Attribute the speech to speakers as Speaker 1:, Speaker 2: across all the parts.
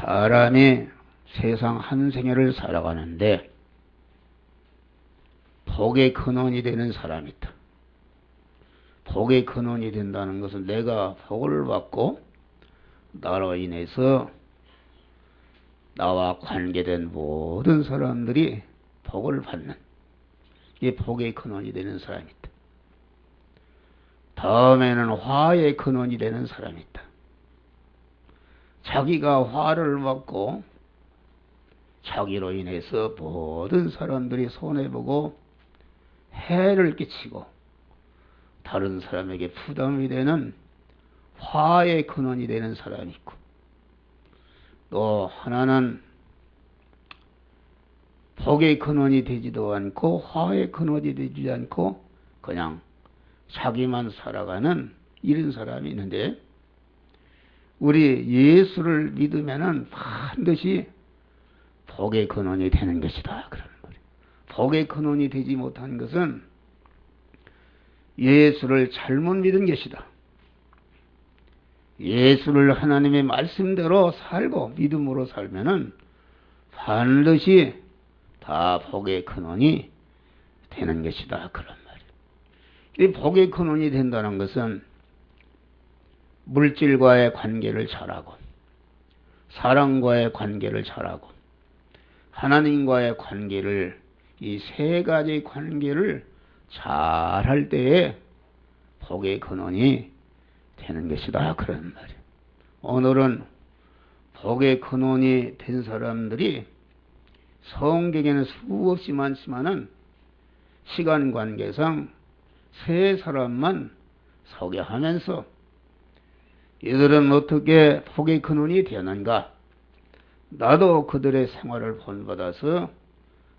Speaker 1: 사람이 세상 한 생애를 살아가는데 복의 근원이 되는 사람이 있다. 복의 근원이 된다는 것은 내가 복을 받고 나로 인해서 나와 관계된 모든 사람들이 복을 받는 이 복의 근원이 되는 사람이 있다. 다음에는 화의 근원이 되는 사람이 있다. 자기가 화를 받고 자기로 인해서 모든 사람들이 손해보고 해를 끼치고 다른 사람에게 부담이 되는 화의 근원이 되는 사람이 있고, 또 하나는 복의 근원이 되지도 않고 화의 근원이 되지 않고 그냥 자기만 살아가는 이런 사람이 있는데, 우리 예수를 믿으면은 반드시 복의 근원이 되는 것이다. 그런 거예요. 복의 근원이 되지 못한 것은 예수를 잘못 믿은 것이다. 예수를 하나님의 말씀대로 살고 믿음으로 살면은 반드시 다 복의 근원이 되는 것이다. 그런 말이에요. 이 복의 근원이 된다는 것은 물질과의 관계를 잘하고, 사람과의 관계를 잘하고, 하나님과의 관계를, 이 세 가지 관계를 잘할 때에 복의 근원이 되는 것이다. 그런 말이에요. 오늘은 복의 근원이 된 사람들이 성경에는 수없이 많지만은 시간 관계상 세 사람만 소개하면서 이들은 어떻게 복의 근원이 되었는가? 나도 그들의 생활을 본받아서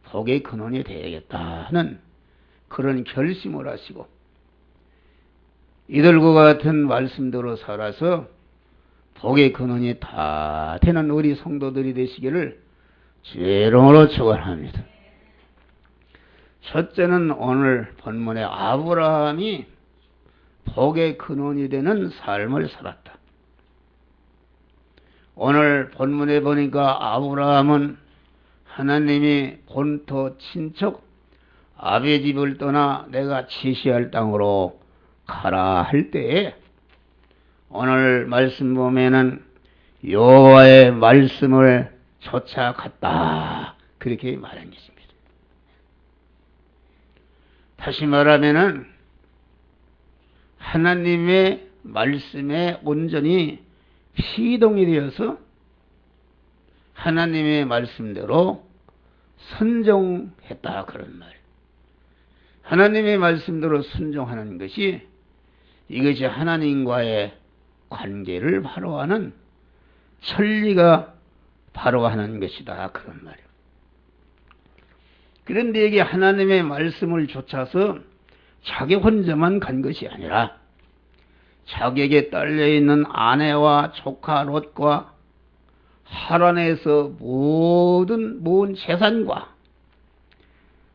Speaker 1: 복의 근원이 되야겠다는 그런 결심을 하시고 이들과 같은 말씀대로 살아서 복의 근원이 다 되는 우리 성도들이 되시기를 주의 이름으로 축원합니다. 첫째는 오늘 본문의 아브라함이 복의 근원이 되는 삶을 살았다. 오늘 본문에 보니까 아브라함은 하나님이 본토 친척 아베 집을 떠나 내가 지시할 땅으로 가라 할 때에 오늘 말씀 보면은 여호와의 말씀을 쫓아갔다 그렇게 말한 것입니다. 다시 말하면은 하나님의 말씀에 온전히 피동이 되어서 하나님의 말씀대로 순종했다 그런 말이에요. 하나님의 말씀대로 순종하는 것이 이것이 하나님과의 관계를 바로 하는 천리가 바로 하는 것이다 그런 말이에요. 그런데 이게 하나님의 말씀을 쫓아서 자기 혼자만 간 것이 아니라 자기에게 딸려있는 아내와 조카 롯과 하란에서 모든 재산과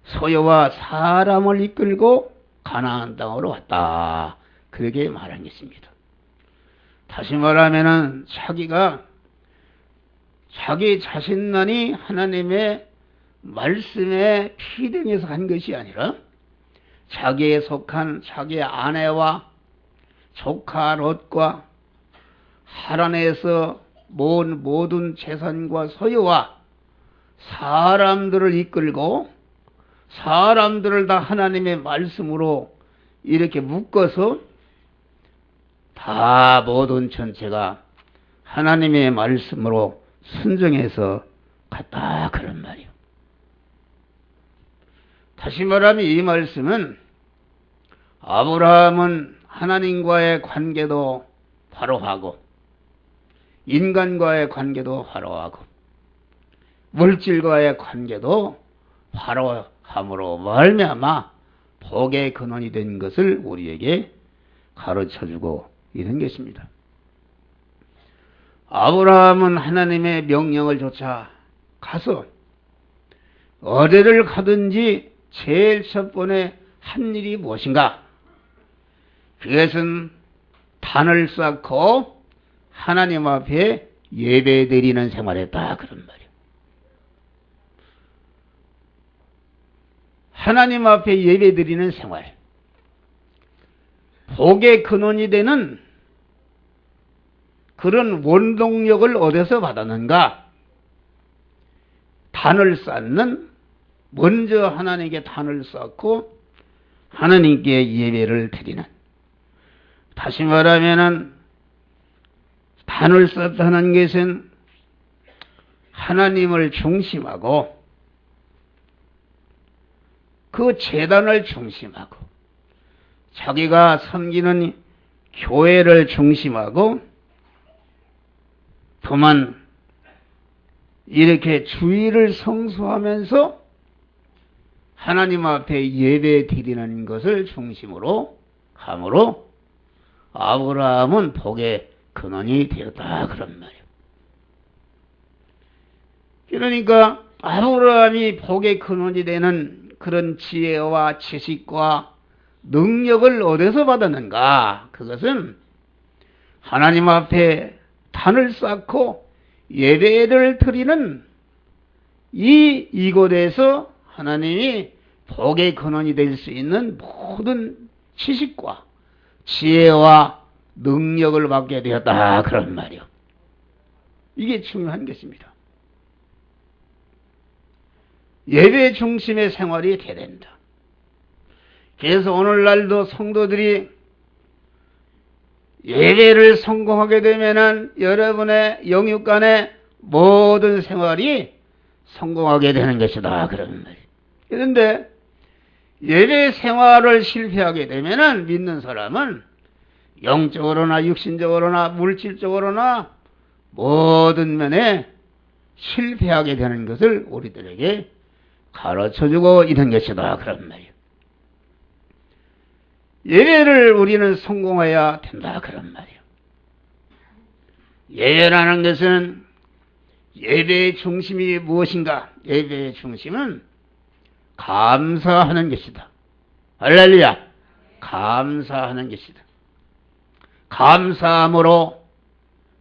Speaker 1: 소유와 사람을 이끌고 가나안 땅으로 왔다 그렇게 말한 것입니다. 다시 말하면은 자기가 자기 자신만이 하나님의 말씀에 피등해서 간 것이 아니라 자기에 속한 자기의 아내와 조카 롯과 하란에서 모은 모든 재산과 소유와 사람들을 이끌고 사람들을 다 하나님의 말씀으로 이렇게 묶어서 다 모든 전체가 하나님의 말씀으로 순종해서 갔다 그런 말이에요. 다시 말하면 이 말씀은 아브라함은 하나님과의 관계도 바로 하고 인간과의 관계도 바로 하고 물질과의 관계도 바로 함으로 말미암아 복의 근원이 된 것을 우리에게 가르쳐주고 있는 것입니다. 아브라함은 하나님의 명령을 쫓아 가서 어디를 가든지 제일 첫 번에 한 일이 무엇인가? 그것은 단을 쌓고 하나님 앞에 예배 드리는 생활했다 그런 말이에요. 하나님 앞에 예배 드리는 생활, 복의 근원이 되는 그런 원동력을 어디서 받았는가? 단을 쌓는, 먼저 하나님께 단을 쌓고 하나님께 예배를 드리는, 다시 말하면은 단을 쌓다는 것은 하나님을 중심하고 그 제단을 중심하고 자기가 섬기는 교회를 중심하고 또한 이렇게 주의를 성수하면서 하나님 앞에 예배 드리는 것을 중심으로 함으로 아브라함은 복의 근원이 되었다 그런 말이에요. 그러니까 아브라함이 복의 근원이 되는 그런 지혜와 지식과 능력을 어디서 받았는가? 그것은 하나님 앞에 단을 쌓고 예배를 드리는 이곳에서 하나님이 복의 근원이 될 수 있는 모든 지식과 지혜와 능력을 받게 되었다 그런 말이요. 이게 중요한 것입니다. 예배 중심의 생활이 돼야 된다. 그래서 오늘날도 성도들이 예배를 성공하게 되면은 여러분의 영육간의 모든 생활이 성공하게 되는 것이다 그런 말이에요. 그런데 예배 생활을 실패하게 되면은 믿는 사람은 영적으로나 육신적으로나 물질적으로나 모든 면에 실패하게 되는 것을 우리들에게 가르쳐주고 있는 것이다 그런 말이에요. 예배를 우리는 성공해야 된다 그런 말이에요. 예배라는 것은 예배의 중심이 무엇인가? 예배의 중심은 감사하는 것이다. 할렐루야! 감사하는 것이다. 감사함으로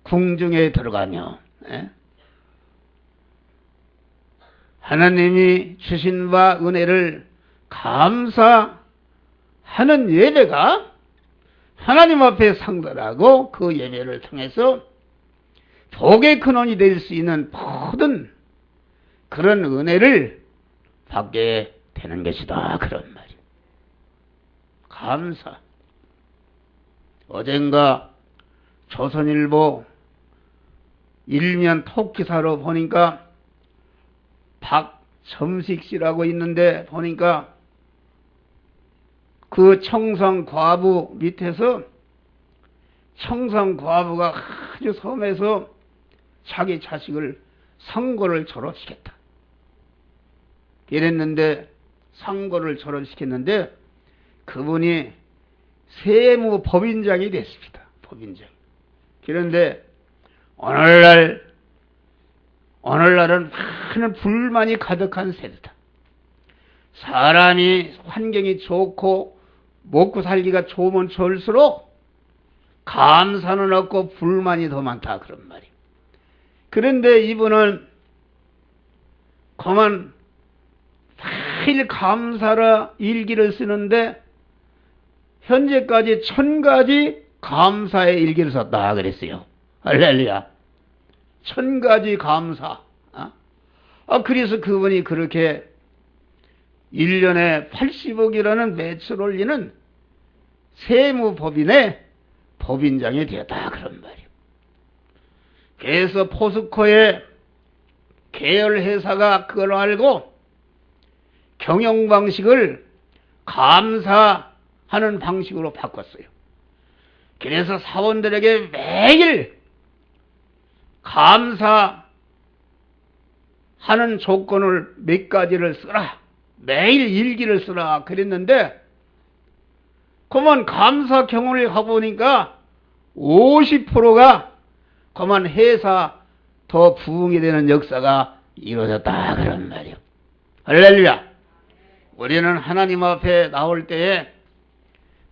Speaker 1: 궁중에 들어가며 하나님이 주신 바 은혜를 감사하는 예배가 하나님 앞에 상달하고 그 예배를 통해서 복의 근원이 될 수 있는 모든 그런 은혜를 받게 되는 것이다 그런 말이에요. 감사. 어젠가 조선일보 일면 톡기사로 보니까 박점식 씨라고 있는데 보니까 그 청상 과부 밑에서 청상 과부가 아주 섬에서 자기 자식을 상고를 졸업시켰다. 이랬는데 상고를 졸업시켰는데 그분이 세무법인장이 됐습니다. 법인장. 그런데 오늘날은 많은 불만이 가득한 세대다. 사람이 환경이 좋고 먹고 살기가 좋으면 좋을수록 감사는 없고 불만이 더 많다 그런 말이에요. 그런데 이분은 그만 매일 감사라 일기를 쓰는데 현재까지 1000가지 감사의 일기를 썼다 그랬어요. 할렐루야. 1000가지 감사. 그래서 그분이 그렇게 1년에 80억이라는 매출 올리는 세무법인의 법인장이 되었다 그런 말이에요. 그래서 포스코의 계열회사가 그걸 알고 경영방식을 감사하는 방식으로 바꿨어요. 그래서 사원들에게 매일 감사하는 조건을 몇 가지를 쓰라. 매일 일기를 쓰라 그랬는데 그만 감사 경험을 가보니까 50%가 그만 회사 더 부흥이 되는 역사가 이루어졌다 그런 말이에요. 할렐루야. 우리는 하나님 앞에 나올 때에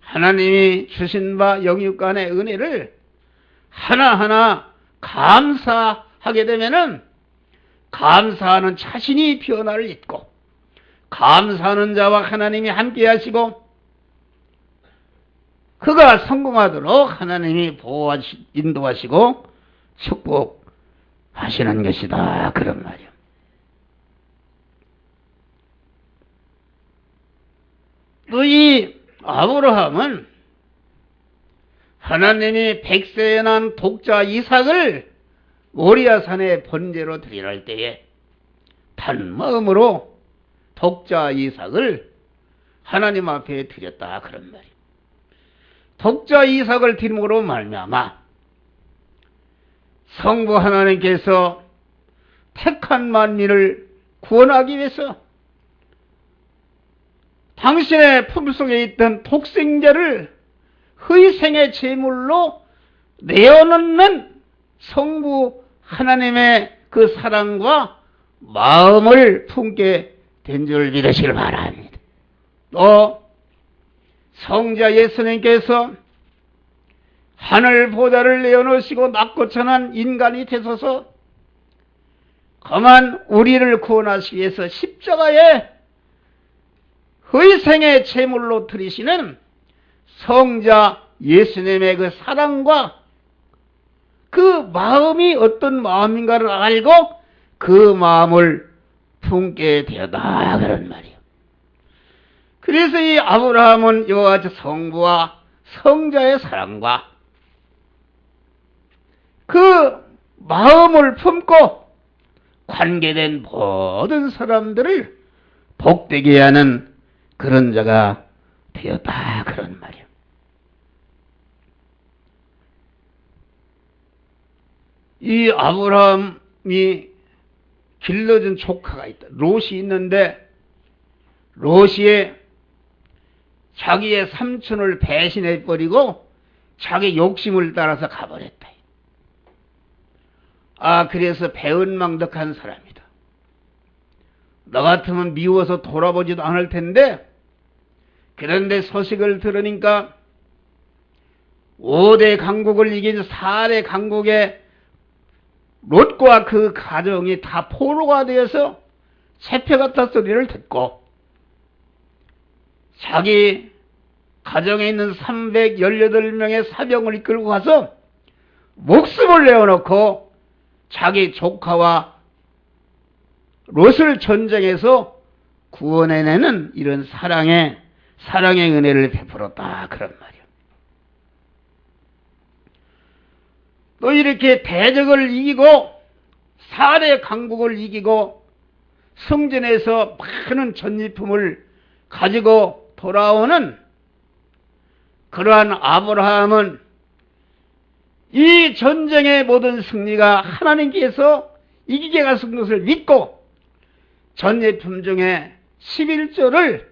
Speaker 1: 하나님이 주신 바 영육간의 은혜를 하나하나 감사하게 되면은 감사하는 자신이 변화를 잇고 감사하는 자와 하나님이 함께 하시고 그가 성공하도록 하나님이 인도하시고 축복하시는 것이다. 그런 말이요. 또 이 아브라함은 하나님이 백세에 난 독자 이삭을 모리아산에 번제로 드리려 할 때에 단 마음으로 독자 이삭을 하나님 앞에 드렸다. 그런 말이에요. 독자 이삭을 드림으로 말미암아 성부 하나님께서 택한 만민을 구원하기 위해서 당신의 품속에 있던 독생자를 희생의 제물로 내어놓는 성부 하나님의 그 사랑과 마음을 품게 된 줄 믿으시길 바랍니다. 또 성자 예수님께서 하늘 보좌를 내어놓으시고 낮고 천한 인간이 되소서 그만 우리를 구원하시기 위해서 십자가에 희생의 제물로 드리시는 성자 예수님의 그 사랑과 그 마음이 어떤 마음인가를 알고 그 마음을 품게 되었다. 그런 말이에요. 그래서 이 아브라함은 이와 같이 성부와 성자의 사랑과 그 마음을 품고 관계된 모든 사람들을 복되게 하는 그런 자가 되었다. 그런 말이에요. 이 아브라함이 길러준 조카가 있다. 롯이 있는데 롯이 자기의 삼촌을 배신해버리고 자기 욕심을 따라서 가버렸다. 그래서 배은망덕한 사람이다. 너 같으면 미워서 돌아보지도 않을 텐데 그런데 소식을 들으니까 5대 강국을 이긴 4대 강국의 롯과 그 가정이 다 포로가 되어서 잡혀갔다 소리를 듣고 자기 가정에 있는 318명의 사병을 이끌고 가서 목숨을 내어놓고 자기 조카와 롯을 전쟁에서 구원해내는 이런 사랑의 은혜를 베풀었다. 그런 말이에요. 또 이렇게 대적을 이기고 4대 강국을 이기고 성전에서 많은 전리품을 가지고 돌아오는 그러한 아브라함은 이 전쟁의 모든 승리가 하나님께서 이기게 하신 것을 믿고 전리품 중에 11조를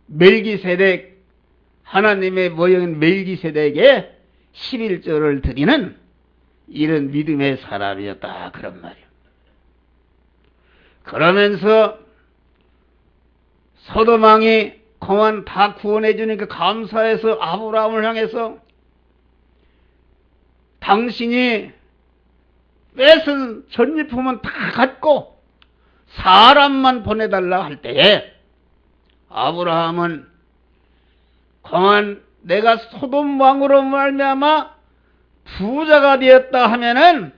Speaker 1: 멜기세덱 하나님의 모형인 멜기세덱에 11조를 드리는 이런 믿음의 사람이었다. 그런 말이에요. 그러면서 소돔왕이 그만 다 구원해 주니까 감사해서 아브라함을 향해서 당신이 뺏은 전리품은 다 갖고 사람만 보내달라 할 때에 아브라함은 그만 내가 소돔 왕으로 말미암아 부자가 되었다 하면은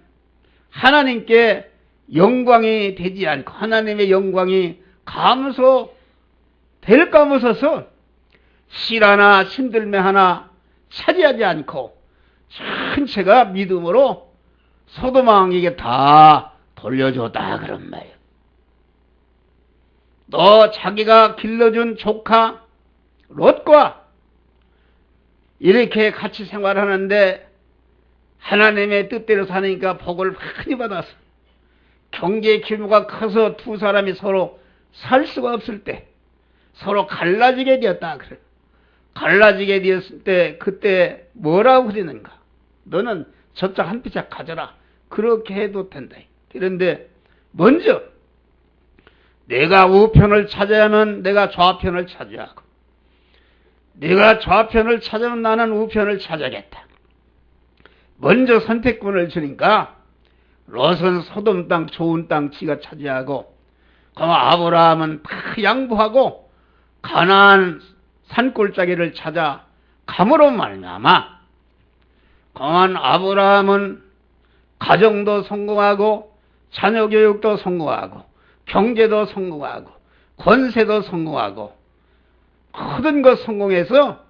Speaker 1: 하나님께 영광이 되지 않고 하나님의 영광이 감소될까 무서서 실 하나 신들매 하나 차지하지 않고 전체가 믿음으로 소돔 왕에게 다 돌려줬다. 그런 말이에요. 또 자기가 길러준 조카 롯과 이렇게 같이 생활하는데 하나님의 뜻대로 사니까 복을 많이 받았어. 경제 규모가 커서 두 사람이 서로 살 수가 없을 때 서로 갈라지게 되었다. 그래. 갈라지게 되었을 때 그때 뭐라고 그러는가? 너는 저쪽 한 피짝 가져라. 그렇게 해도 된다. 그런데 먼저 내가 우편을 찾아야면 내가 좌편을 찾아야 하고 내가 좌편을 찾으면 나는 우편을 찾아야겠다. 먼저 선택권을 주니까 롯은 소돔 땅 좋은 땅 지가 차지하고 아브라함은 다 양보하고 가나안 산골짜기를 찾아 감으로 말미암아 강한 아브라함은 가정도 성공하고 자녀 교육도 성공하고 경제도 성공하고 권세도 성공하고 모든 것 성공해서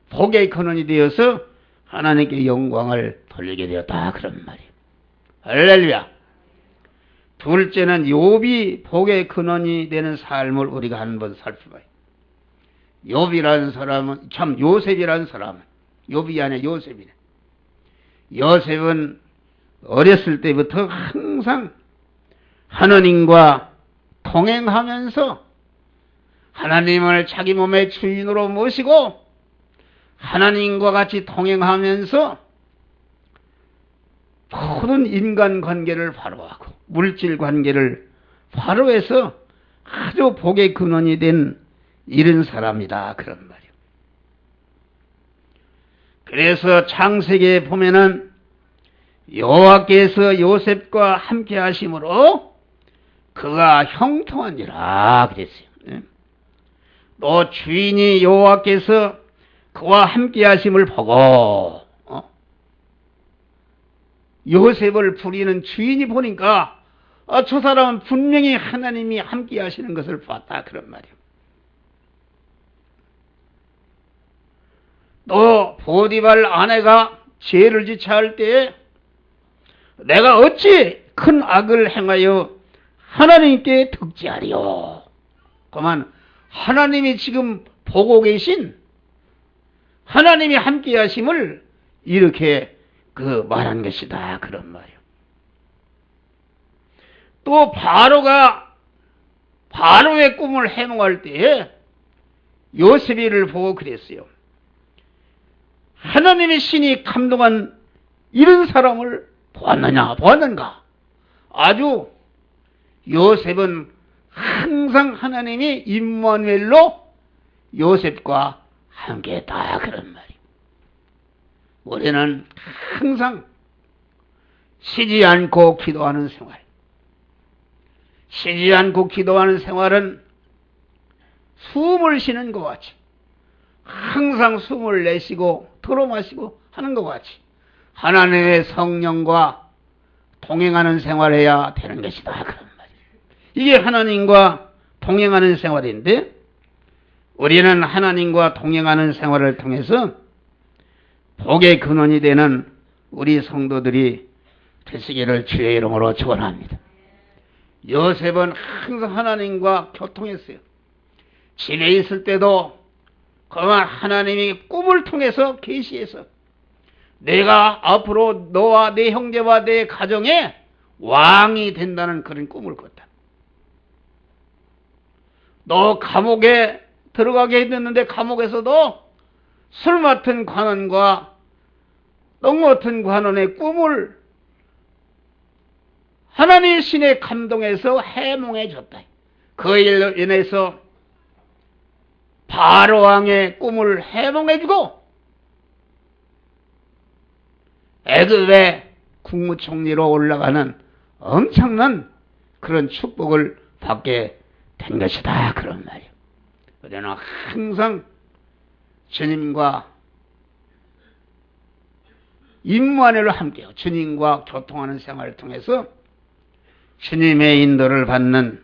Speaker 1: 복의 근원이 되어서 하나님께 영광을 돌리게 되었다 그런 말이에요. 할렐루야. 둘째는 욥이 복의 근원이 되는 삶을 우리가 한번 살펴봐요. 욥이라는 사람은 참 요셉이라는 사람은 욥이 아니라 요셉이네. 요셉은 어렸을 때부터 항상 하나님과 동행하면서 하나님을 자기 몸의 주인으로 모시고 하나님과 같이 동행하면서 모든 인간관계를 바로하고 물질 관계를 바로해서 아주 복의 근원이 된 이런 사람이다 그런 말이에요. 그래서 창세기에 보면은 여호와께서 요셉과 함께 하심으로 그가 형통하니라 그랬어요. 또 주인이 여호와께서 그와 함께 하심을 보고 요셉을 부리는 주인이 보니까 저 사람은 분명히 하나님이 함께 하시는 것을 봤다 그런 말이에요. 또 보디발 아내가 죄를 지체할 때에 내가 어찌 큰 악을 행하여 하나님께 득지하리요. 그만 하나님이 지금 보고 계신 하나님이 함께 하심을 이렇게 말한 것이다 그런 말이에요. 또 바로의 꿈을 해몽할 때에 요셉이를 보고 그랬어요. 하나님의 신이 감동한 이런 사람을 보았는가? 아주 요셉은 항상 하나님이 임마누엘로 요셉과 함께했다 그런 말이에요. 우리는 항상 쉬지 않고 기도하는 생활. 쉬지 않고 기도하는 생활은 숨을 쉬는 것 같이 항상 숨을 내쉬고 들어마시고 하는 것 같이 하나님의 성령과 동행하는 생활해야 되는 것이다 그런 말이에요. 이게 하나님과 동행하는 생활인데 우리는 하나님과 동행하는 생활을 통해서 복의 근원이 되는 우리 성도들이 되시기를 주의 이름으로 축원합니다. 요셉은 항상 하나님과 교통했어요. 집에 있을 때도 그만 하나님이 꿈을 통해서 계시해서 내가 앞으로 너와 내 형제와 내 가정에 왕이 된다는 그런 꿈을 꿨다. 너 감옥에 들어가게 했는데 감옥에서도 술 맡은 관원과 떡 맡은 관원의 꿈을 하나님의 신에 감동해서 해몽해 줬다. 그 일로 인해서 바로 왕의 꿈을 해몽해 주고 애굽의 국무총리로 올라가는 엄청난 그런 축복을 받게 된 것이다 그런 말이에요. 우리는 항상 주님과 임무안으로 함께해요. 주님과 교통하는 생활을 통해서 주님의 인도를 받는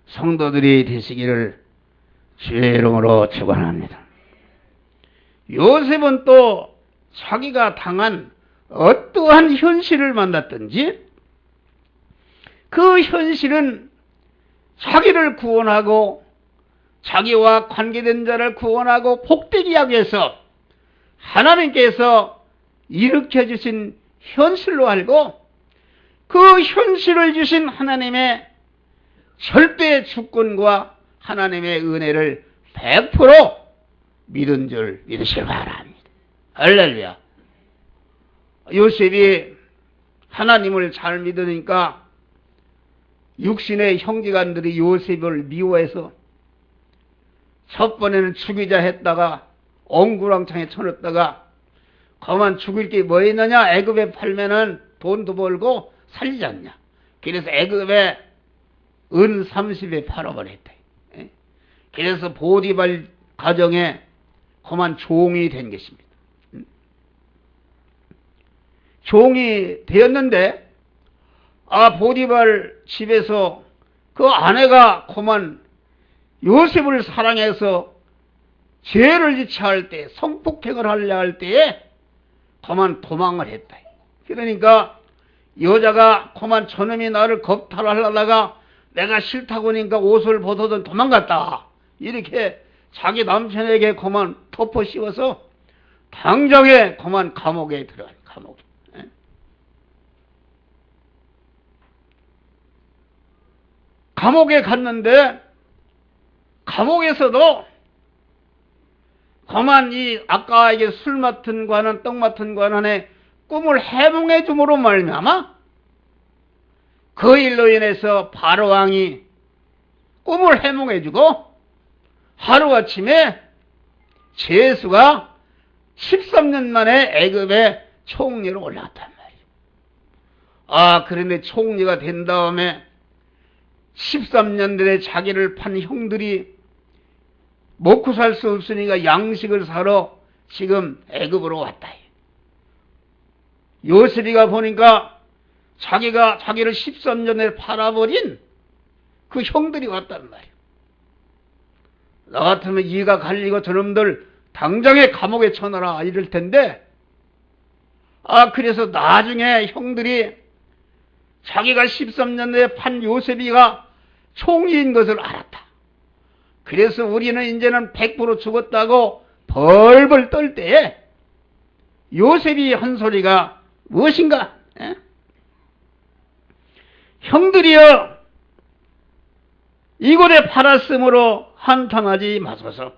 Speaker 1: 성도들이 되시기를 주의 이름으로 축원합니다. 요셉은 또 자기가 당한 어떠한 현실을 만났든지 그 현실은 자기를 구원하고 자기와 관계된 자를 구원하고 복되게 하기 위해서 하나님께서 일으켜 주신 현실로 알고 그 현실을 주신 하나님의 절대 주권과 하나님의 은혜를 100% 믿은 줄 믿으시기 바랍니다. 할렐루야. 요셉이 하나님을 잘 믿으니까 육신의 형제간들이 요셉을 미워해서 첫 번에는 죽이자 했다가 엉구랑창에 쳐넣었다가 그만 죽일 게 뭐 있느냐, 애굽에 팔면은 돈도 벌고 살리지 않냐. 그래서 애굽에 은 30에 팔아버렸대. 그래서 보디발 가정에 그만 종이 된 것입니다. 종이 되었는데, 보디발 집에서 그 아내가 그만 요셉을 사랑해서 죄를 지체할 때, 성폭행을 하려 할 때에 그만 도망을 했다. 그러니까 여자가 그만 저놈이 나를 겁탈하려다가 내가 싫다고 하니까 옷을 벗어서 도망갔다. 이렇게 자기 남편에게 그만 덮어 씌워서 당장에 그만 감옥에 들어가요. 감옥에. 감옥에 갔는데 감옥에서도 그만 이 아까 이게 술 맡은 관원, 떡 맡은 관원의 꿈을 해몽해 줌으로 말미암아 그 일로 인해서 바로 왕이 꿈을 해몽해 주고 하루아침에 제수가 13년 만에 애굽의 총리로 올라갔단 말이에요. 그런데 총리가 된 다음에 13년 전에 자기를 판 형들이 먹고 살 수 없으니까 양식을 사러 지금 애굽으로 왔다. 요셉이가 보니까 자기가 자기를 13년 전에 팔아버린 그 형들이 왔단 말이에요. 나 같으면 이가 갈리고 저놈들 당장에 감옥에 쳐넣어라 이럴 텐데, 그래서 나중에 형들이 자기가 13년 전에 판 요셉이가 총리인 것을 알았다. 그래서 우리는 이제는 100% 죽었다고 벌벌 떨 때에 요셉이 한 소리가 무엇인가? 형들이여, 이곳에 팔았으므로 한탄하지 마소서.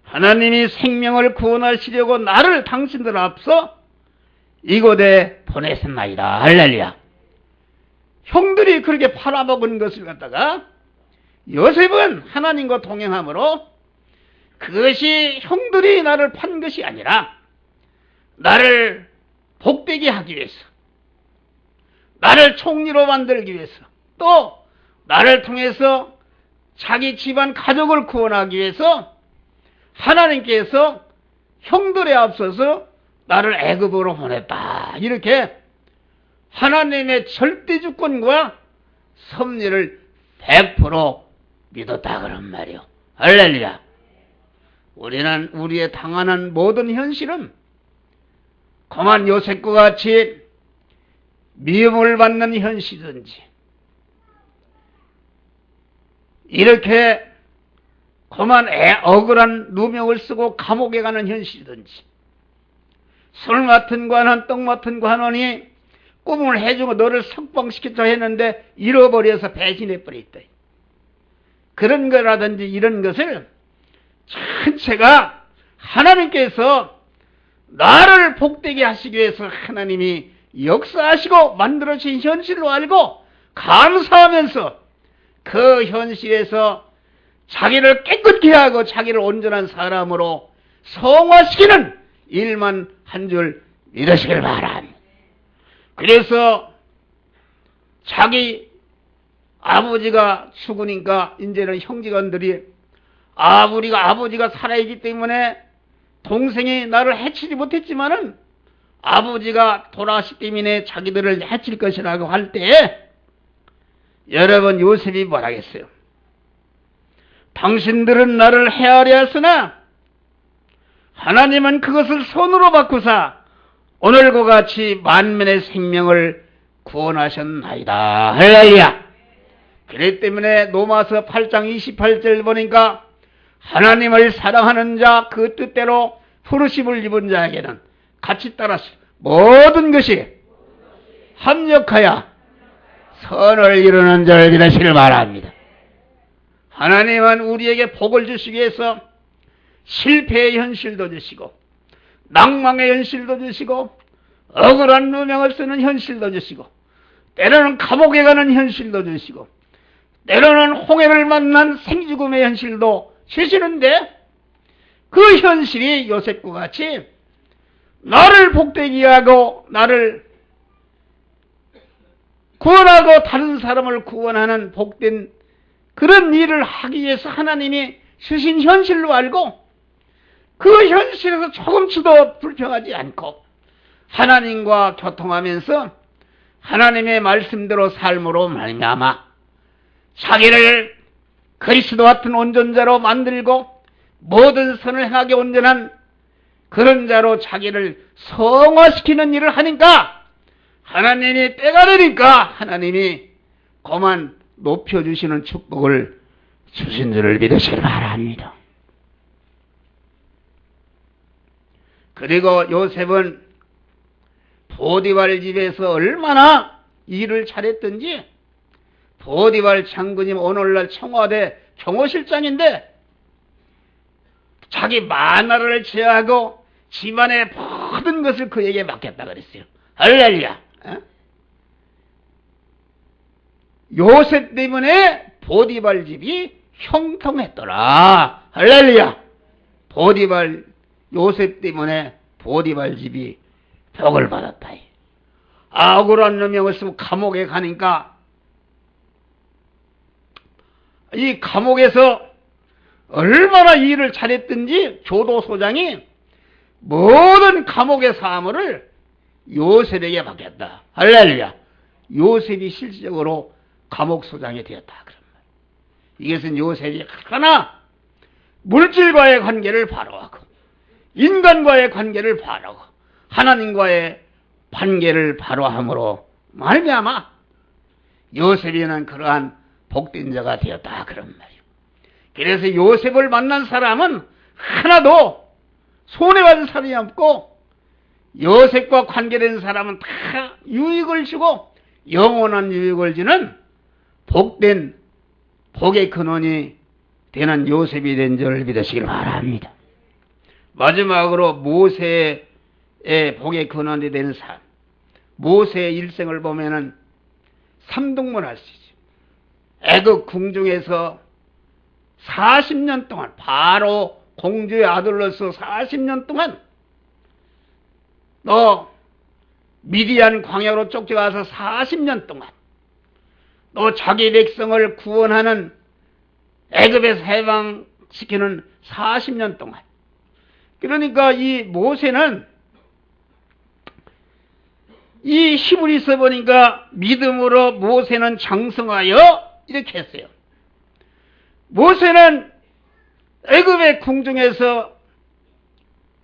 Speaker 1: 하나님이 생명을 구원하시려고 나를 당신들 앞서 이곳에 보내셨나이다. 할렐루야. 형들이 그렇게 팔아먹은 것을 갖다가 요셉은 하나님과 동행함으로 그것이 형들이 나를 판 것이 아니라 나를 복되게 하기 위해서, 나를 총리로 만들기 위해서, 또 나를 통해서 자기 집안 가족을 구원하기 위해서 하나님께서 형들에 앞서서 나를 애굽으로 보냈다. 이렇게 하나님의 절대주권과 섭리를 100% 믿었다 그런 말이요. 할렐루야. 우리는 우리의 당하는 모든 현실은 그만 요셉과 같이 미움을 받는 현실이든지, 이렇게 그만 억울한 누명을 쓰고 감옥에 가는 현실이든지, 술 맡은 관원, 떡 맡은 관원이 꿈을 해주고 너를 석방시키자 했는데 잃어버려서 배신해버렸다. 그런 거라든지 이런 것을 전체가 하나님께서 나를 복되게 하시기 위해서 하나님이 역사하시고 만들어진 현실로 알고 감사하면서 그 현실에서 자기를 깨끗게 하고 자기를 온전한 사람으로 성화시키는 일만 한 줄 믿으시길 바랍니다. 그래서 자기 아버지가 죽으니까 이제는 형제간들이 우리가 아버지가 살아있기 때문에 동생이 나를 해치지 못했지만은 아버지가 돌아가시기 때문에 자기들을 해칠 것이라고 할 때에 여러분 요셉이 뭐라겠어요? 당신들은 나를 헤아려 했으나 하나님은 그것을 손으로 바꾸사 오늘과 같이 만민의 생명을 구원하셨나이다. 할렐루야. 그렇기 때문에 로마서 8장 28절 보니까 하나님을 사랑하는 자 그 뜻대로 부르심을 입은 자에게는 같이 따라서 모든 것이 합력하여 선을 이루는 줄 믿으시길 바랍니다. 하나님은 우리에게 복을 주시기 위해서 실패의 현실도 주시고 낭망의 현실도 주시고 억울한 누명을 쓰는 현실도 주시고 때로는 감옥에 가는 현실도 주시고 때로는 홍해를 만난 생죽음의 현실도 주시는데 그 현실이 요셉과 같이 나를 복되게 하고 나를 구원하고 다른 사람을 구원하는 복된 그런 일을 하기 위해서 하나님이 주신 현실로 알고 그 현실에서 조금치도 불평하지 않고 하나님과 교통하면서 하나님의 말씀대로 삶으로 말미암아 자기를 그리스도 같은 온전자로 만들고 모든 선을 행하게 온전한 그런 자로 자기를 성화시키는 일을 하니까 하나님이 때가 되니까 하나님이 그만 높여주시는 축복을 주신 줄을 믿으시기 바랍니다. 그리고 요셉은 보디발 집에서 얼마나 일을 잘했던지 보디발 장군님 오늘날 청와대 경호실장인데 자기 마나라를 제어하고 집안의 모든 것을 그에게 맡겼다 그랬어요. 할렐루야. 요셉 때문에 보디발 집이 형통했더라. 할렐루야. 보디발 요셉 때문에 보디발 집이 덕을 받았다. 억울한 놈이 없으면 감옥에 가니까 이 감옥에서 얼마나 일을 잘했든지 교도소장이 모든 감옥의 사무를 요셉에게 맡겼다. 할렐루야. 요셉이 실질적으로 감옥소장이 되었다. 그런 말. 이것은 요셉이 하나 물질과의 관계를 바로하고 인간과의 관계를 바로하고 하나님과의 관계를 바로함으로 말미암아 요셉이는 그러한 복된 자가 되었다. 그런 말이에요. 그래서 요셉을 만난 사람은 하나도 손해받은 사람이 없고 요셉과 관계된 사람은 다 유익을 주고 영원한 유익을 주는 복된 복의 근원이 되는 요셉이 된 줄을 믿으시길 바랍니다. 마지막으로 모세의 복의 근원이 되는 삶, 모세의 일생을 보면은 삼등분 할 수 있죠. 애굽 궁중에서 40년 동안 바로 공주의 아들로서 40년 동안 또 미디안 광야로 쫓겨가서 40년 동안 또 자기 백성을 구원하는 애굽에서 해방시키는 40년 동안 그러니까 이 모세는 이 히브리서 보니까 믿음으로 모세는 장성하여 이렇게 했어요. 모세는 애굽의 궁중에서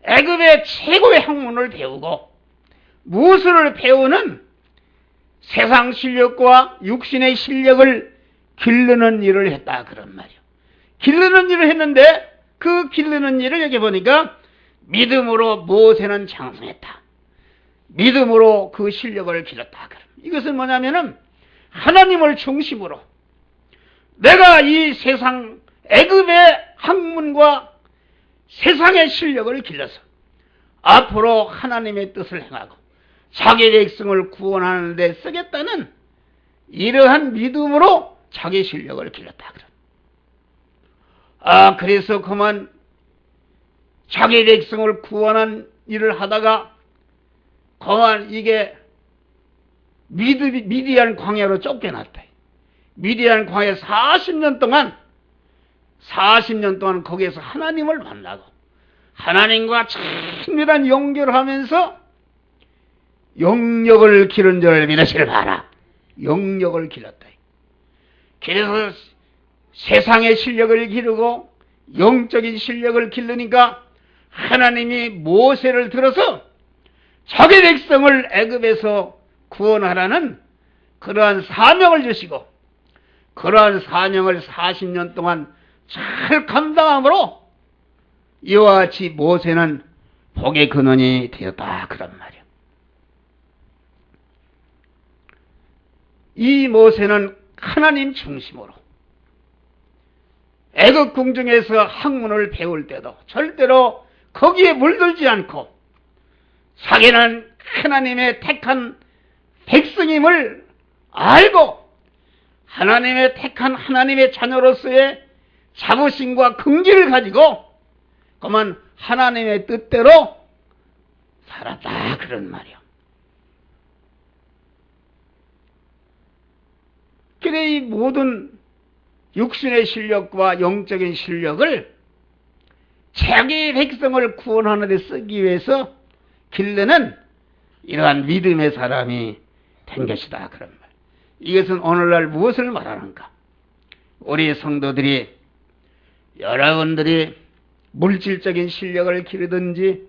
Speaker 1: 애굽의 최고의 학문을 배우고 무술을 배우는 세상 실력과 육신의 실력을 기르는 일을 했다 그런 말이에요. 기르는 일을 했는데 그 기르는 일을 여기 보니까 믿음으로 모세는 장성했다. 믿음으로 그 실력을 길렀다. 이것은 뭐냐면은 하나님을 중심으로 내가 이 세상 애굽의 학문과 세상의 실력을 길러서 앞으로 하나님의 뜻을 행하고 자기 백성을 구원하는 데 쓰겠다는 이러한 믿음으로 자기 실력을 길렀다. 그래서 그만 자기 백성을 구원한 일을 하다가 그만 이게 미디안 광야로 쫓겨났다. 미디안 광야 40년 동안 거기에서 하나님을 만나고 하나님과 친밀한 연결을 하면서 영역을 기른 줄 믿으시길 바라. 영역을 길렀다. 그래서 세상의 실력을 기르고 영적인 실력을 기르니까 하나님이 모세를 들어서 자기 백성을 애굽에서 구원하라는 그러한 사명을 주시고 그러한 사명을 40년 동안 잘 감당함으로 이와 같이 모세는 복의 근원이 되었다 그런 말이에요. 이 모세는 하나님 중심으로 애굽 궁중에서 학문을 배울 때도 절대로 거기에 물들지 않고 자기는 하나님의 택한 백성임을 알고 하나님의 택한 하나님의 자녀로서의 자부심과 긍지를 가지고 그만 하나님의 뜻대로 살았다 그런 말이요. 이 모든 육신의 실력과 영적인 실력을 자기 백성을 구원하는 데 쓰기 위해서 길르는 이러한 믿음의 사람이 된 것이다. 그런 말. 이것은 오늘날 무엇을 말하는가? 우리 성도들이, 여러분들이 물질적인 실력을 기르든지,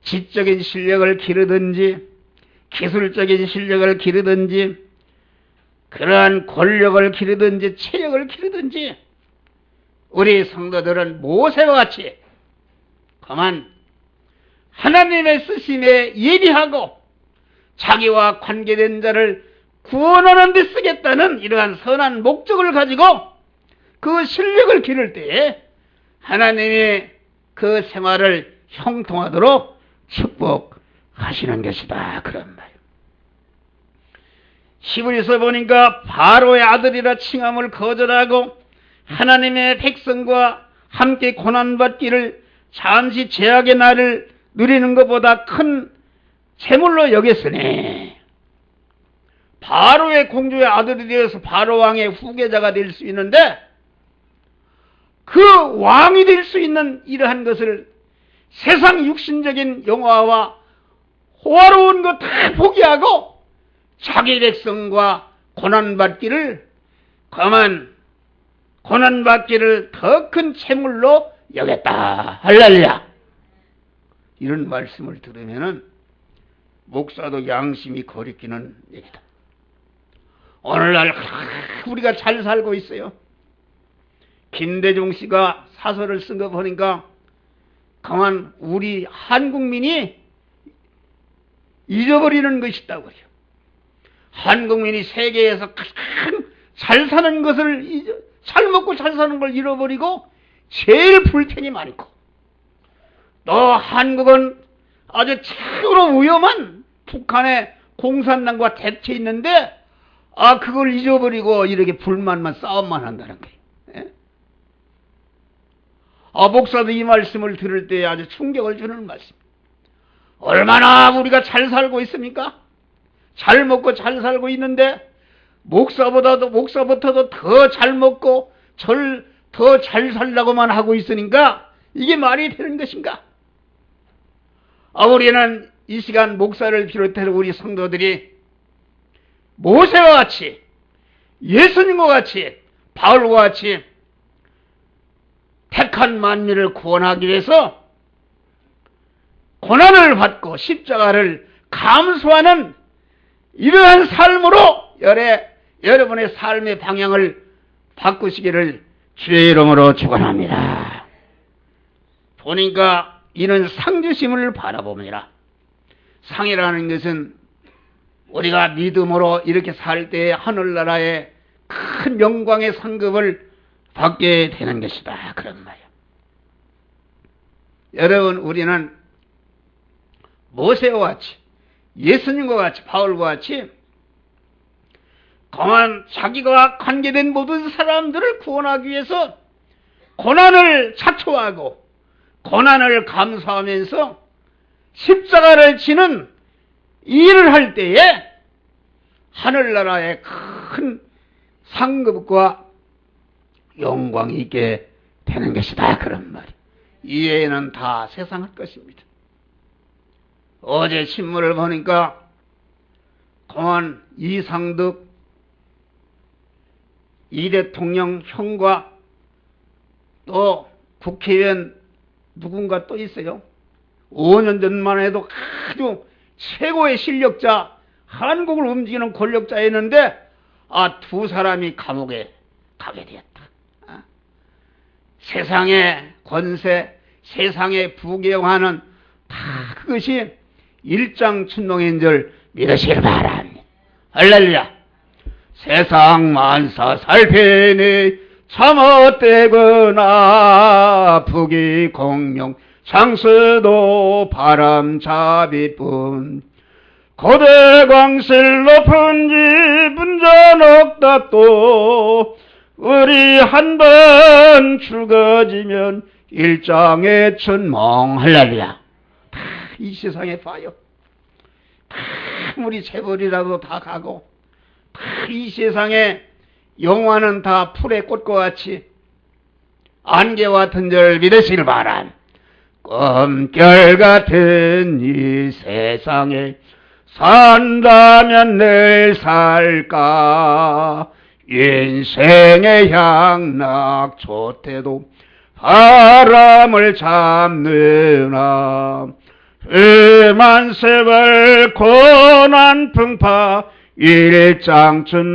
Speaker 1: 지적인 실력을 기르든지, 기술적인 실력을 기르든지, 그러한 권력을 기르든지, 체력을 기르든지, 우리 성도들은 모세와 같이 그만 하나님의 쓰심에 예비하고 자기와 관계된 자를 구원하는 데 쓰겠다는 이러한 선한 목적을 가지고 그 실력을 기를 때에 하나님이 그 생활을 형통하도록 축복하시는 것이다. 그런 말. 히브리서 보니까 바로의 아들이라 칭함을 거절하고 하나님의 백성과 함께 고난받기를 잠시 제약의 날을 누리는 것보다 큰 재물로 여겼으니 바로의 공주의 아들이 되어서 바로 왕의 후계자가 될 수 있는데 그 왕이 될 수 있는 이러한 것을 세상 육신적인 영화와 호화로운 것 다 포기하고 자기 백성과 고난받기를 더 큰 재물로 여겼다. 할렐루야. 이런 말씀을 들으면은 목사도 양심이 거리끼는 얘기다. 오늘날 우리가 잘 살고 있어요. 김대중 씨가 사설을 쓴 거 보니까 그만 우리 한국민이 잊어버리는 것이 있다고 그래요. 한국민이 세계에서 가장 잘 사는 것을, 잘 먹고 잘 사는 걸 잃어버리고 제일 불평이 많고, 또 한국은 아주 최고로 위험한 북한의 공산당과 대체 있는데 그걸 잊어버리고 이렇게 불만만 싸움만 한다는 거예요. 예? 목사도 이 말씀을 들을 때 아주 충격을 주는 말씀. 얼마나 우리가 잘 살고 있습니까? 잘 먹고 잘 살고 있는데 목사부터도 더 잘 먹고 더 잘 살라고만 하고 있으니까 이게 말이 되는 것인가? 우리는 이 시간 목사를 비롯해서 우리 성도들이 모세와 같이, 예수님과 같이, 바울과 같이 택한 만민을 구원하기 위해서 고난을 받고 십자가를 감수하는 이러한 삶으로 여러분의 삶의 방향을 바꾸시기를 주의 이름으로 축원합니다. 보니까 이는 상주심을 바라봅니다. 상이라는 것은 우리가 믿음으로 이렇게 살 때에 하늘나라의 큰 영광의 상급을 받게 되는 것이다. 그런 말이에요. 여러분, 우리는 모세와 같이, 예수님과 같이, 바울과 같이 그만 자기가 관계된 모든 사람들을 구원하기 위해서 고난을 자초하고 고난을 감수하면서 십자가를 지는 일을 할 때에 하늘나라의 큰 상급과 영광이 있게 되는 것이다. 그런 말이. 이외에는 다 세상할 것입니다. 어제 신문을 보니까 그만 이상득 이 대통령 형과 또 국회의원 누군가 또 있어요. 5년 전만 해도 아주 최고의 실력자, 한국을 움직이는 권력자였는데 두 사람이 감옥에 가게 되었다. 세상의 권세, 세상의 부귀영화는 다 그것이 일장춘몽인 줄 믿으시길 바랍니다. 할렐루야. 세상 만사 살피니 참헛되거나 부귀 공명 장수도 바람잡이뿐 고대 광실 높은 집 운전 억답도 우리 한 번 죽어지면 일장의 춘몽. 할렐루야. 다 이 세상에 봐요. 다 우리 재벌이라도 다 가고 다 이 세상에 영화는 다 풀의 꽃과 같이 안개와 같은 줄 믿으시길 바람. 꿈결 같은 이 세상에 산다면 늘 살까. 인생의 향락 좋대도 바람을 잡느나. 만세월 고난 풍파 일장춘몽이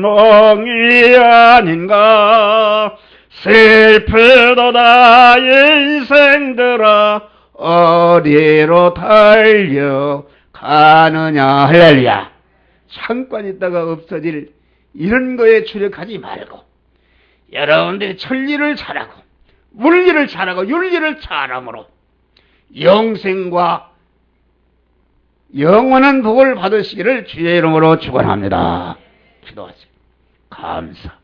Speaker 1: 아닌가. 슬프도다 인생들아 어디로 달려가느냐. 할렐루야. 잠깐 있다가 없어질 이런 거에 주력하지 말고 여러분들이 천리를 잘하고 물리를 잘하고 윤리를 잘함으로 영생과 영원한 복을 받으시기를 주의 이름으로 축원합니다. 기도하세요. 감사하시나이다.